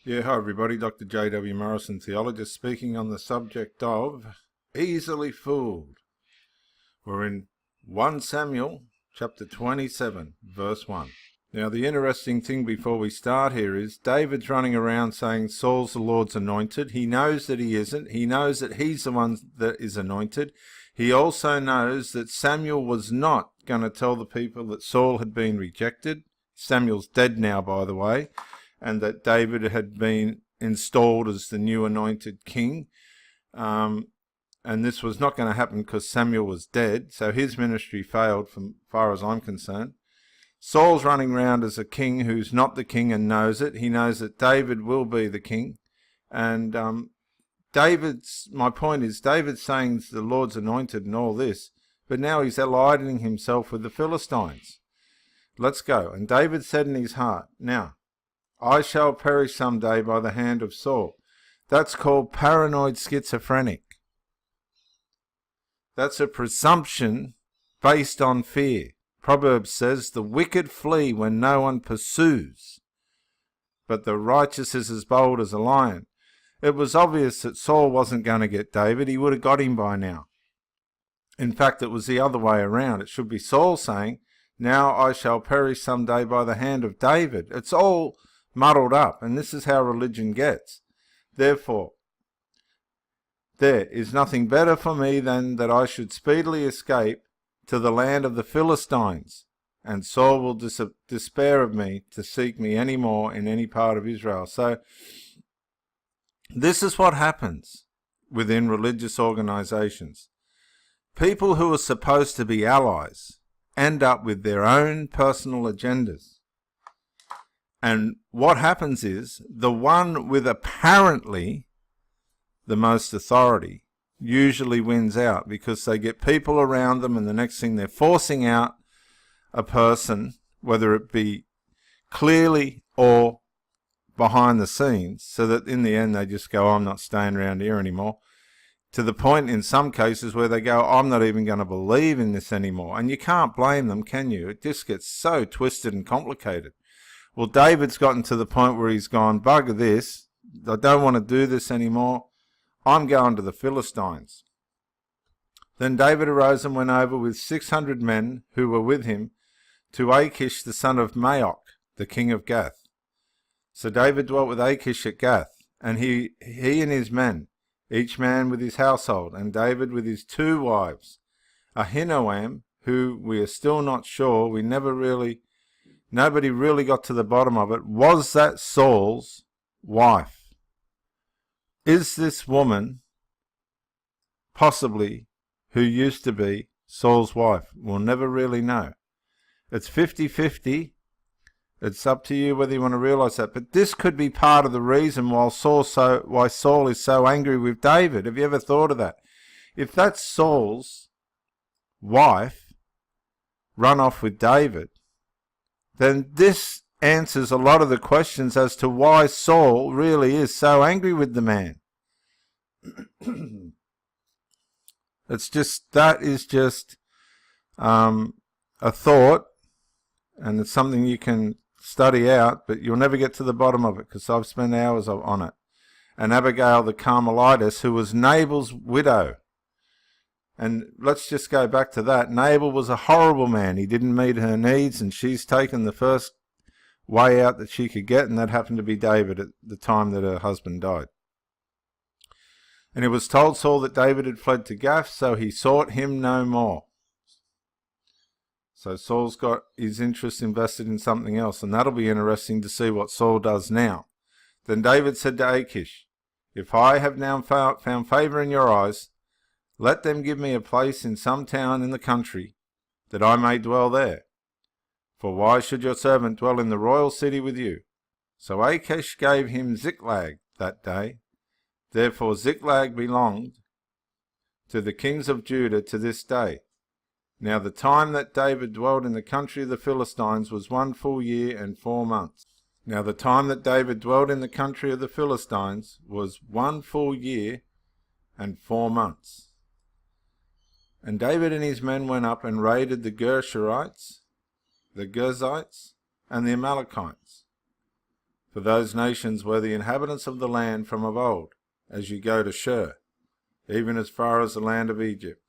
Yeah, hi everybody, Dr. J.W. Morrison, theologist, speaking on the subject of easily fooled. We're in 1 Samuel chapter 27, verse 1. Now the interesting thing before we start here is David's running around saying Saul's the Lord's anointed. He knows that he isn't. He knows that he's the one that is anointed. He also knows that Samuel was not going to tell the people that Saul had been rejected. Samuel's dead now, by the way. And that David had been installed as the new anointed king. And this was not going to happen because Samuel was dead, so his ministry failed from far as I'm concerned. Saul's running around as a king who's not the king and knows it. He knows that David will be the king. And my point is, David's saying the Lord's anointed and all this, but now he's aligning himself with the Philistines. Let's go. And David said in his heart, now, I shall perish someday by the hand of Saul. That's called paranoid schizophrenic. That's a presumption based on fear. Proverbs says, the wicked flee when no one pursues, but the righteous is as bold as a lion. It was obvious that Saul wasn't going to get David. He would have got him by now. In fact, it was the other way around. It should be Saul saying, now I shall perish someday by the hand of David. It's all muddled up, and this is how religion gets. Therefore, there is nothing better for me than that I should speedily escape to the land of the Philistines, and Saul will despair of me to seek me any more in any part of Israel. So this is what happens within religious organizations. People who are supposed to be allies end up with their own personal agendas. And what happens is the one with apparently the most authority usually wins out because they get people around them, and the next thing they're forcing out a person, whether it be clearly or behind the scenes, so that in the end they just go, I'm not staying around here anymore, to the point in some cases where they go, I'm not even going to believe in this anymore. And you can't blame them, can you? It just gets so twisted and complicated. Well, David's gotten to the point where he's gone, bugger this, I don't want to do this anymore, I'm going to the Philistines. Then David arose and went over with 600 men who were with him to Achish the son of Maoch, the king of Gath. So David dwelt with Achish at Gath, and he and his men, each man with his household, and David with his 2 wives, Ahinoam, who we are still not sure, nobody really got to the bottom of it. Was that Saul's wife? Is this woman possibly who used to be Saul's wife? We'll never really know. It's 50-50. It's up to you whether you want to realize that. But this could be part of the reason why Saul is so angry with David. Have you ever thought of that? If that's Saul's wife run off with David, then this answers a lot of the questions as to why Saul really is so angry with the man. That is just a thought, and it's something you can study out, but you'll never get to the bottom of it because I've spent hours on it. And Abigail the Carmelitess, who was Nabal's widow. And let's just go back to that. Nabal was a horrible man. He didn't meet her needs, and she's taken the first way out that she could get, and that happened to be David at the time that her husband died. And it was told Saul that David had fled to Gath, so he sought him no more. So Saul's got his interest invested in something else, and that'll be interesting to see what Saul does now. Then David said to Achish, if I have now found favor in your eyes, let them give me a place in some town in the country, that I may dwell there. For why should your servant dwell in the royal city with you? So Achish gave him Ziklag that day. Therefore Ziklag belonged to the kings of Judah to this day. Now the time that David dwelt in the country of the Philistines was 1 full year and 4 months. Now the time that David dwelt in the country of the Philistines was 1 full year and 4 months. And David and his men went up and raided the Gershurites, the Girzites, and the Amalekites. For those nations were the inhabitants of the land from of old, as you go to Shur, even as far as the land of Egypt.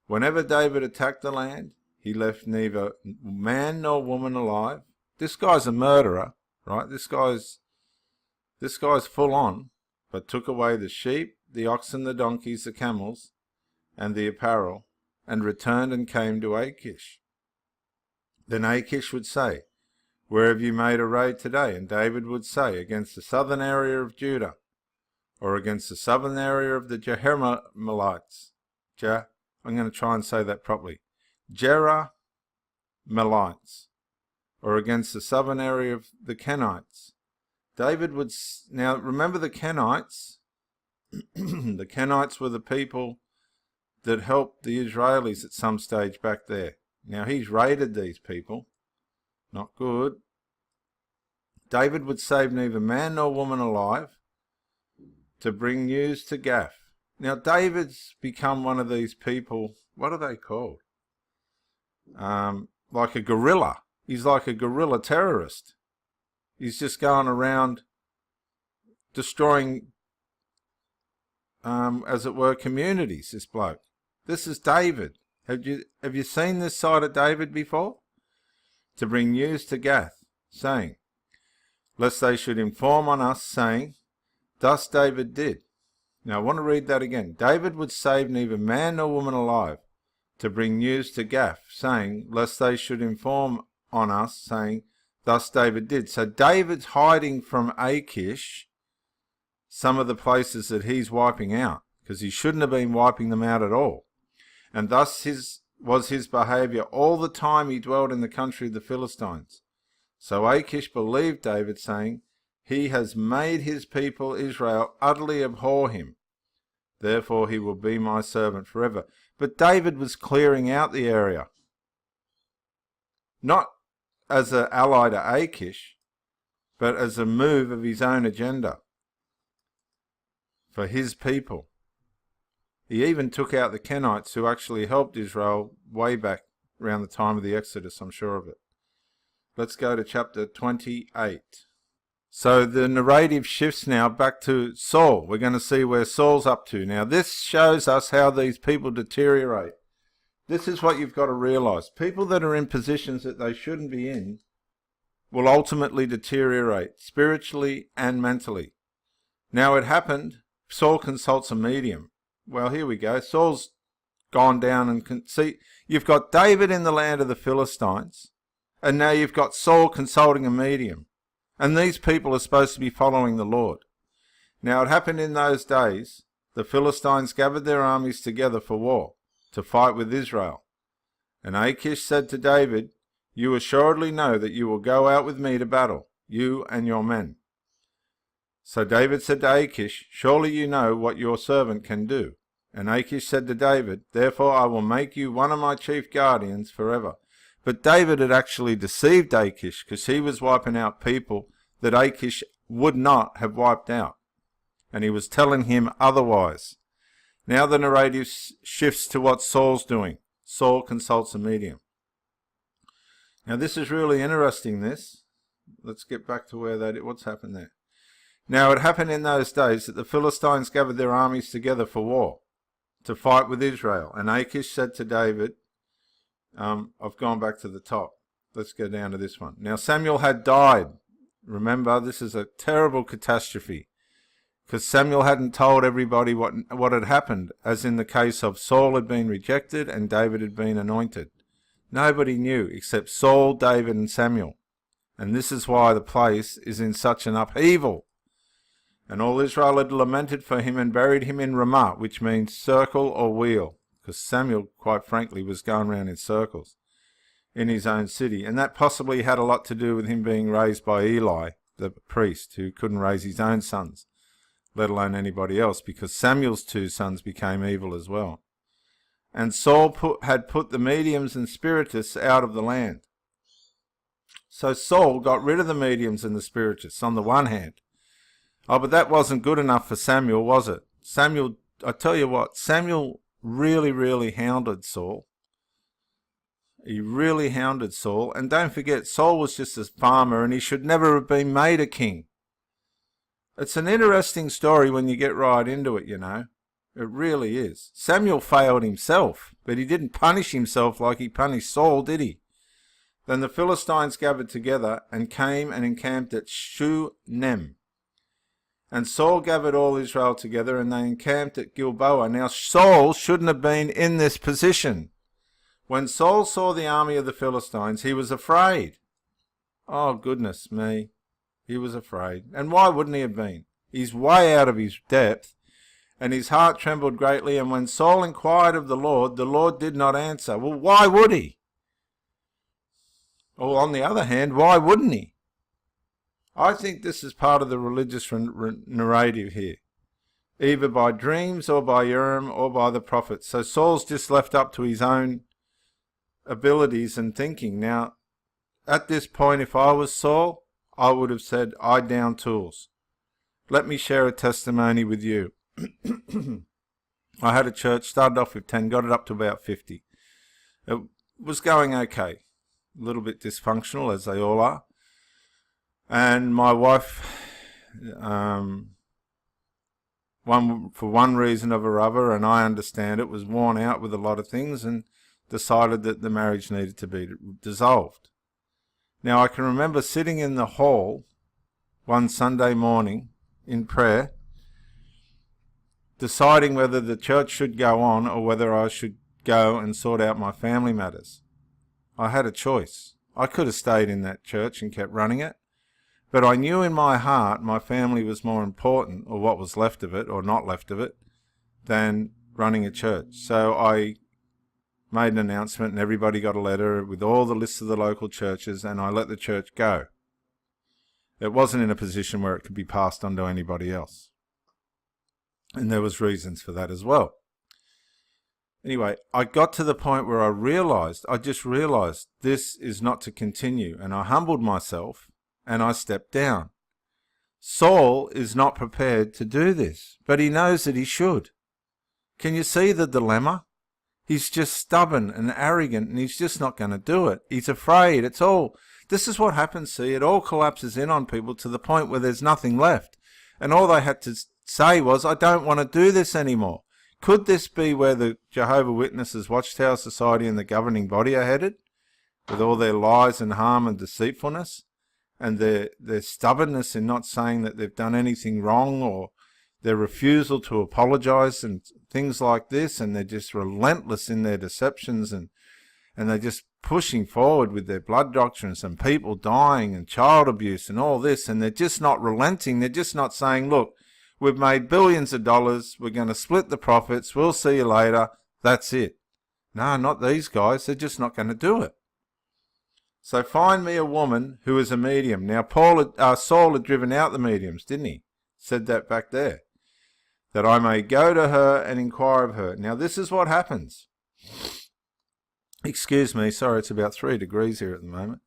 Whenever David attacked the land, he left neither man nor woman alive. This guy's a murderer, right? This guy's full on, but took away the sheep, the oxen, the donkeys, the camels, and the apparel, and returned and came to Achish. Then Achish would say, "Where have you made a raid today?" And David would say, "Against the southern area of Judah, or against the southern area of the Jerahmeelites." I'm going to try and say that properly. Jerahmeelites, or against the southern area of the Kenites. David would... Now, remember the Kenites? The Kenites were the people that helped the Israelis at some stage back there. Now, he's raided these people. Not good. David would save neither man nor woman alive to bring news to Gath. Now, David's become one of these people, what are they called? Like a guerrilla. He's like a guerrilla terrorist. He's just going around destroying, as it were, communities, this bloke. This is David. Have you seen this side of David before? To bring news to Gath, saying, lest they should inform on us, saying, thus David did. Now I want to read that again. David would save neither man nor woman alive to bring news to Gath, saying, lest they should inform on us, saying, thus David did. So David's hiding from Achish some of the places that he's wiping out, because he shouldn't have been wiping them out at all. And thus was his behaviour all the time he dwelt in the country of the Philistines. So Achish believed David, saying, he has made his people Israel utterly abhor him. Therefore he will be my servant forever. But David was clearing out the area, not as an ally to Achish, but as a move of his own agenda for his people. He even took out the Kenites, who actually helped Israel way back around the time of the Exodus, I'm sure of it. Let's go to chapter 28. So the narrative shifts now back to Saul. We're going to see where Saul's up to. Now this shows us how these people deteriorate. This is what you've got to realise. People that are in positions that they shouldn't be in will ultimately deteriorate spiritually and mentally. Now it happened, Saul consults a medium. Well, here we go. Saul's gone down and see, you've got David in the land of the Philistines, and now you've got Saul consulting a medium. And these people are supposed to be following the Lord. Now it happened in those days, the Philistines gathered their armies together for war, to fight with Israel. And Achish said to David, you assuredly know that you will go out with me to battle, you and your men. So David said to Achish, surely you know what your servant can do. And Achish said to David, therefore I will make you one of my chief guardians forever. But David had actually deceived Achish, because he was wiping out people that Achish would not have wiped out. And he was telling him otherwise. Now the narrative shifts to what Saul's doing. Saul consults a medium. Now this is really interesting, this. Let's get back to what's happened there. Now it happened in those days that the Philistines gathered their armies together for war, to fight with Israel. And Achish said to David, I've gone back to the top. Let's go down to this one. Now Samuel had died. Remember, this is a terrible catastrophe, because Samuel hadn't told everybody what had happened, as in the case of Saul had been rejected and David had been anointed. Nobody knew except Saul, David and Samuel. And this is why the place is in such an upheaval. And all Israel had lamented for him and buried him in Ramah, which means circle or wheel, because Samuel, quite frankly, was going around in circles in his own city. And that possibly had a lot to do with him being raised by Eli, the priest, who couldn't raise his own sons, let alone anybody else, because Samuel's two sons became evil as well. And Saul had put the mediums and spiritists out of the land. So Saul got rid of the mediums and the spiritists on the one hand. Oh, but that wasn't good enough for Samuel, was it? Samuel, I tell you what, Samuel really, really hounded Saul. He really hounded Saul. And don't forget, Saul was just a farmer and he should never have been made a king. It's an interesting story when you get right into it, you know. It really is. Samuel failed himself, but he didn't punish himself like he punished Saul, did he? Then the Philistines gathered together and came and encamped at Shunem. And Saul gathered all Israel together and they encamped at Gilboa. Now Saul shouldn't have been in this position. When Saul saw the army of the Philistines, he was afraid. Oh, goodness me. He was afraid. And why wouldn't he have been? He's way out of his depth, and his heart trembled greatly. And when Saul inquired of the Lord did not answer. Well, why would he? Or on the other hand, why wouldn't he? I think this is part of the religious narrative here, either by dreams or by Urim or by the prophets. So Saul's just left up to his own abilities and thinking. Now, at this point, if I was Saul, I would have said, I down tools. Let me share a testimony with you. I had a church, started off with 10, got it up to about 50. It was going okay. A little bit dysfunctional, as they all are. And my wife, for one reason or other, and I understand it, was worn out with a lot of things and decided that the marriage needed to be dissolved. Now, I can remember sitting in the hall one Sunday morning in prayer, deciding whether the church should go on or whether I should go and sort out my family matters. I had a choice. I could have stayed in that church and kept running it, but I knew in my heart my family was more important, or what was left of it, or not left of it, than running a church. So I made an announcement and everybody got a letter with all the lists of the local churches, and I let the church go. It wasn't in a position where it could be passed on to anybody else. And there was reasons for that as well. Anyway, I got to the point where I just realized this is not to continue, and I humbled myself and I stepped down. Saul is not prepared to do this, but he knows that he should. Can you see the dilemma? He's just stubborn and arrogant, and he's just not going to do it. He's afraid. This is what happens, see. It all collapses in on people to the point where there's nothing left. And all they had to say was, I don't want to do this anymore. Could this be where the Jehovah Witnesses, Watchtower Society and the governing body are headed? With all their lies and harm and deceitfulness? And their stubbornness in not saying that they've done anything wrong, or their refusal to apologize and things like this, and they're just relentless in their deceptions, and they're just pushing forward with their blood doctrines and people dying and child abuse and all this, and they're just not relenting. They're just not saying, look, we've made billions of dollars, we're going to split the profits, we'll see you later, that's it. No, not these guys, they're just not going to do it. So find me a woman who is a medium. Now Saul had driven out the mediums, didn't he? Said that back there. That I may go to her and inquire of her. Now this is what happens. Excuse me, sorry, it's about 3 degrees here at the moment.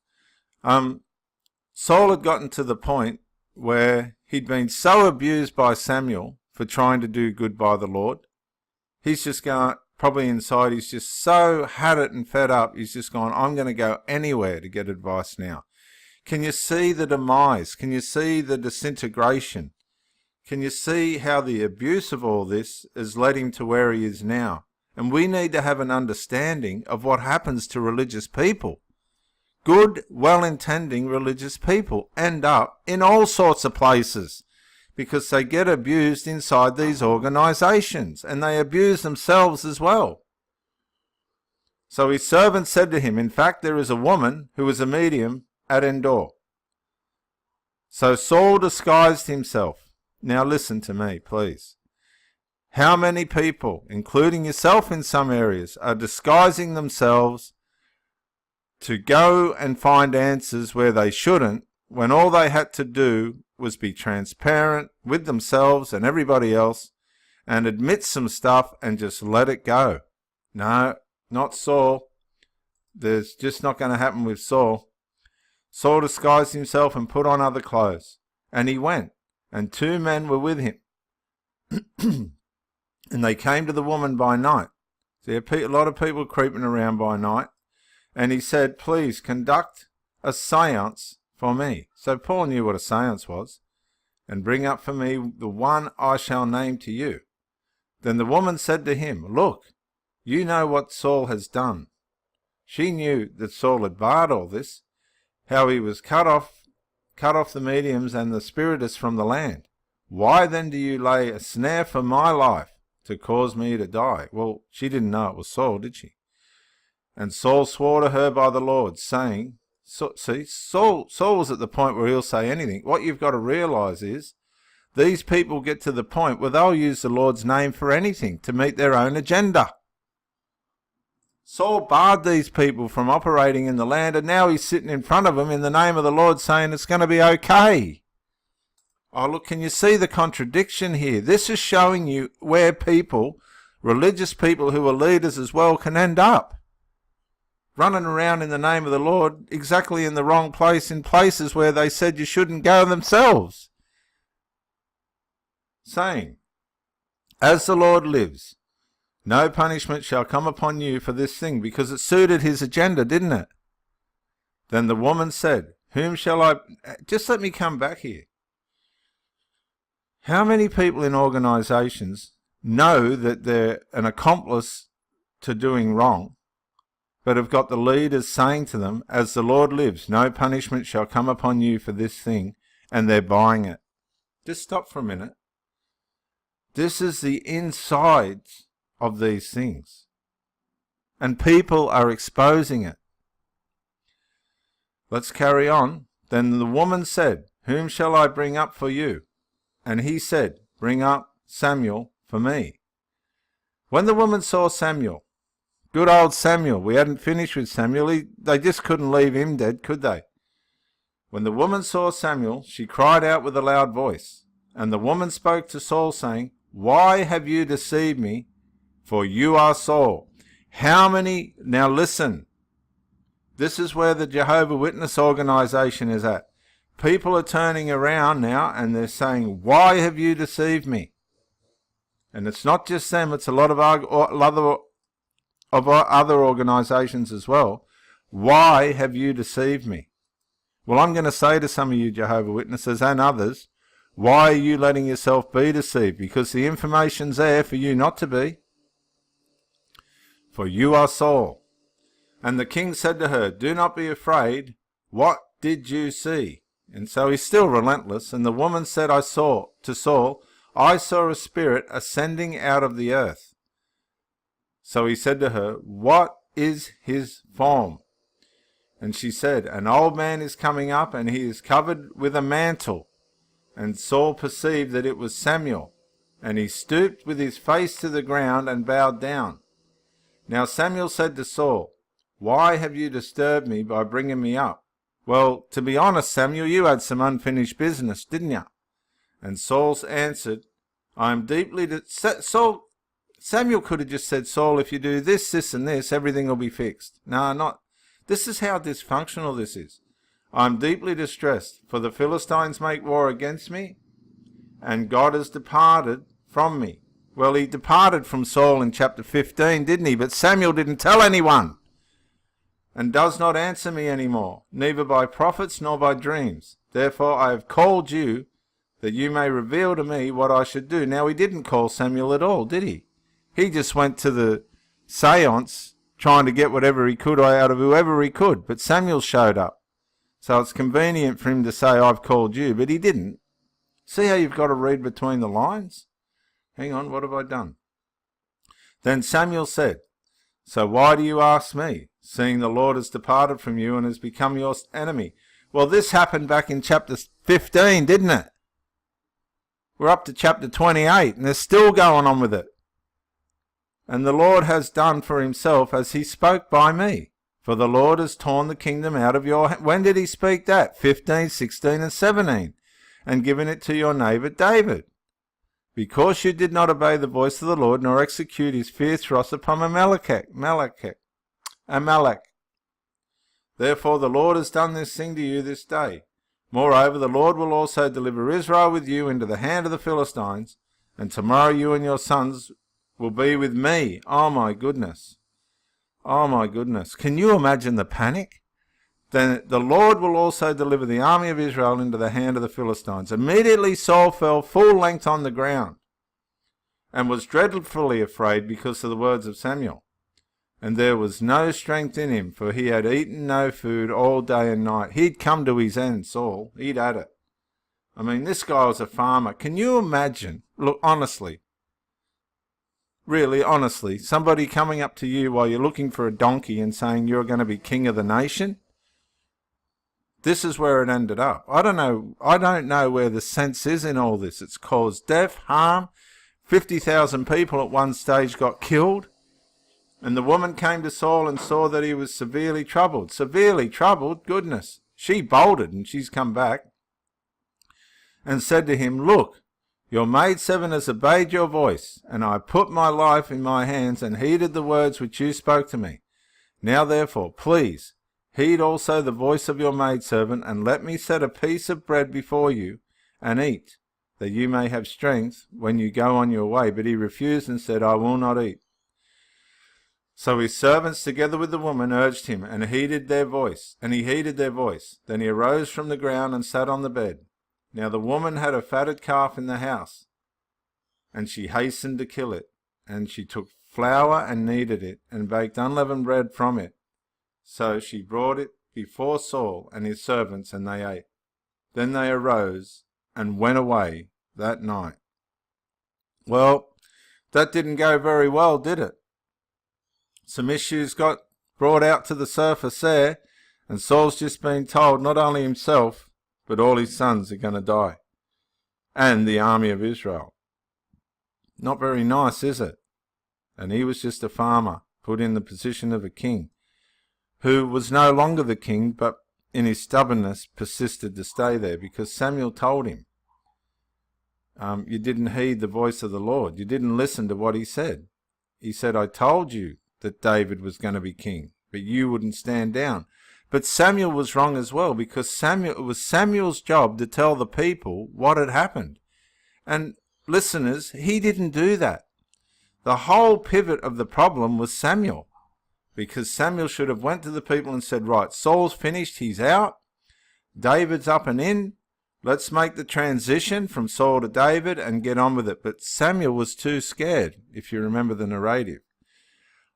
Saul had gotten to the point where he'd been so abused by Samuel for trying to do good by the Lord. He's just going, probably inside, he's just so had it and fed up. He's just gone, I'm going to go anywhere to get advice now. Can you see the demise? Can you see the disintegration? Can you see how the abuse of all this has led him to where he is now? And we need to have an understanding of what happens to religious people. Good, well-intending religious people end up in all sorts of places because they get abused inside these organizations, and they abuse themselves as well. So his servant said to him, in fact, there is a woman who is a medium at Endor. So Saul disguised himself. Now listen to me, please. How many people, including yourself in some areas, are disguising themselves to go and find answers where they shouldn't, when all they had to do was be transparent with themselves and everybody else and admit some stuff and just let it go? No, not Saul. There's just not going to happen with Saul. Saul disguised himself and put on other clothes, and he went. And 2 men were with him. And they came to the woman by night. See, a lot of people creeping around by night. And he said, please conduct a seance for me. So Paul knew what a seance was. And bring up for me the one I shall name to you. Then the woman said to him, look, you know what Saul has done. She knew that Saul had barred all this, how he was cut off the mediums and the spiritists from the land. Why then do you lay a snare for my life to cause me to die? Well, she didn't know it was Saul, did she? And Saul swore to her by the Lord, saying, Saul was at the point where he'll say anything. What you've got to realise is, these people get to the point where they'll use the Lord's name for anything to meet their own agenda. Saul barred these people from operating in the land, and now he's sitting in front of them in the name of the Lord saying it's going to be okay. Oh, look, can you see the contradiction here? This is showing you where people, religious people who are leaders as well, can end up. Running around in the name of the Lord exactly in the wrong place, in places where they said you shouldn't go themselves. Saying, as the Lord lives, no punishment shall come upon you for this thing, because it suited his agenda, didn't it? Then the woman said, whom shall I... Just let me come back here. How many people in organisations know that they're an accomplice to doing wrong, but have got the leaders saying to them, as the Lord lives, no punishment shall come upon you for this thing, and they're buying it? Just stop for a minute. This is the insides of these things, and people are exposing it. Let's carry on. Then the woman said, whom shall I bring up for you? And he said, bring up Samuel for me. When the woman saw Samuel, good old Samuel, we hadn't finished with Samuel, they just couldn't leave him dead, could they? When the woman saw Samuel, she cried out with a loud voice. And the woman spoke to Saul, saying, why have you deceived me? For you are Saul. How many... Now listen. This is where the Jehovah's Witness organisation is at. People are turning around now and they're saying, why have you deceived me? And it's not just them, it's a lot of other organisations as well. Why have you deceived me? Well, I'm going to say to some of you Jehovah's Witnesses and others, why are you letting yourself be deceived? Because the information's there for you not to be. For you are Saul. And the king said to her, do not be afraid. What did you see? And so he's still relentless. And the woman said, I saw a spirit ascending out of the earth. So he said to her, what is his form? And she said, an old man is coming up, and he is covered with a mantle. And Saul perceived that it was Samuel. And he stooped with his face to the ground and bowed down. Now Samuel said to Saul, why have you disturbed me by bringing me up? Well, to be honest, Samuel, you had some unfinished business, didn't you? And Saul answered, I am deeply... Samuel could have just said, Saul, if you do this, this and this, everything will be fixed. No, not. This is how dysfunctional this is. I am deeply distressed, for the Philistines make war against me, and God has departed from me. Well, he departed from Saul in chapter 15, didn't he? But Samuel didn't tell anyone, and does not answer me any more, neither by prophets nor by dreams. Therefore I have called you, that you may reveal to me what I should do. Now he didn't call Samuel at all, did he? He just went to the seance, trying to get whatever he could out of whoever he could. But Samuel showed up. So it's convenient for him to say, I've called you, but he didn't. See how you've got to read between the lines? Hang on, what have I done? Then Samuel said, so why do you ask me, seeing the Lord has departed from you and has become your enemy? Well, this happened back in chapter 15, didn't it? We're up to chapter 28, and they're still going on with it. And the Lord has done for himself as he spoke by me. For the Lord has torn the kingdom out of your hand. When did he speak that? 15, 16, and 17. And given it to your neighbour David. Because you did not obey the voice of the Lord, nor execute his fierce wrath upon Amalek. Therefore the Lord has done this thing to you this day. Moreover, the Lord will also deliver Israel with you into the hand of the Philistines, and tomorrow you and your sons will be with me. Oh my goodness. Oh my goodness. Can you imagine the panic? Then the Lord will also deliver the army of Israel into the hand of the Philistines. Immediately Saul fell full length on the ground and was dreadfully afraid because of the words of Samuel. And there was no strength in him, for he had eaten no food all day and night. He'd come to his end, Saul. He'd had it. I mean, this guy was a farmer. Can you imagine, look, honestly, really honestly, somebody coming up to you while you're looking for a donkey and saying you're going to be king of the nation? This is where it ended up. I don't know where the sense is in all this. It's caused death, harm. 50,000 people at one stage got killed. And the woman came to Saul and saw that he was severely troubled. Severely troubled? Goodness. She bolted, and she's come back and said to him, "Look, your maidservant has obeyed your voice, and I put my life in my hands and heeded the words which you spoke to me. Now therefore, please, heed also the voice of your maidservant, and let me set a piece of bread before you, and eat, that you may have strength when you go on your way." But he refused and said, "I will not eat." So his servants, together with the woman, urged him, and he heeded their voice. Then he arose from the ground and sat on the bed. Now the woman had a fatted calf in the house, and she hastened to kill it. And she took flour and kneaded it, and baked unleavened bread from it. So she brought it before Saul and his servants, and they ate. Then they arose and went away that night. Well, that didn't go very well, did it? Some issues got brought out to the surface there, and Saul's just been told not only himself, but all his sons are going to die, and the army of Israel. Not very nice, is it? And he was just a farmer, put in the position of a king, who was no longer the king, but in his stubbornness persisted to stay there, because Samuel told him, you didn't heed the voice of the Lord. You didn't listen to what he said. He said, "I told you that David was going to be king, but you wouldn't stand down." But Samuel was wrong as well, because it was Samuel's job to tell the people what had happened. And listeners, he didn't do that. The whole pivot of the problem was Samuel, because Samuel should have went to the people and said, "Right, Saul's finished, he's out. David's up and in. Let's make the transition from Saul to David and get on with it." But Samuel was too scared, if you remember the narrative.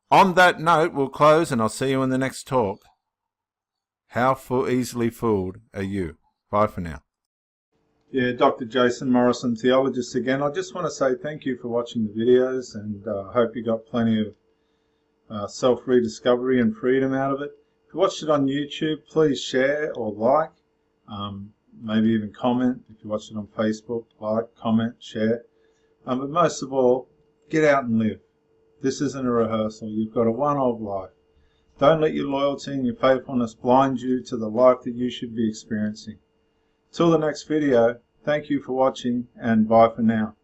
On that note, we'll close, and I'll see you in the next talk. How easily fooled are you? Bye for now. Yeah, Dr. Jason Morrison, theologist again. I just want to say thank you for watching the videos, and I hope you got plenty of self-rediscovery and freedom out of it. If you watched it on YouTube, please share or like, maybe even comment. If you watched it on Facebook, like, comment, share. But most of all, get out and live. This isn't a rehearsal. You've got a one-off life. Don't let your loyalty and your faithfulness blind you to the life that you should be experiencing. Till the next video, thank you for watching, and bye for now.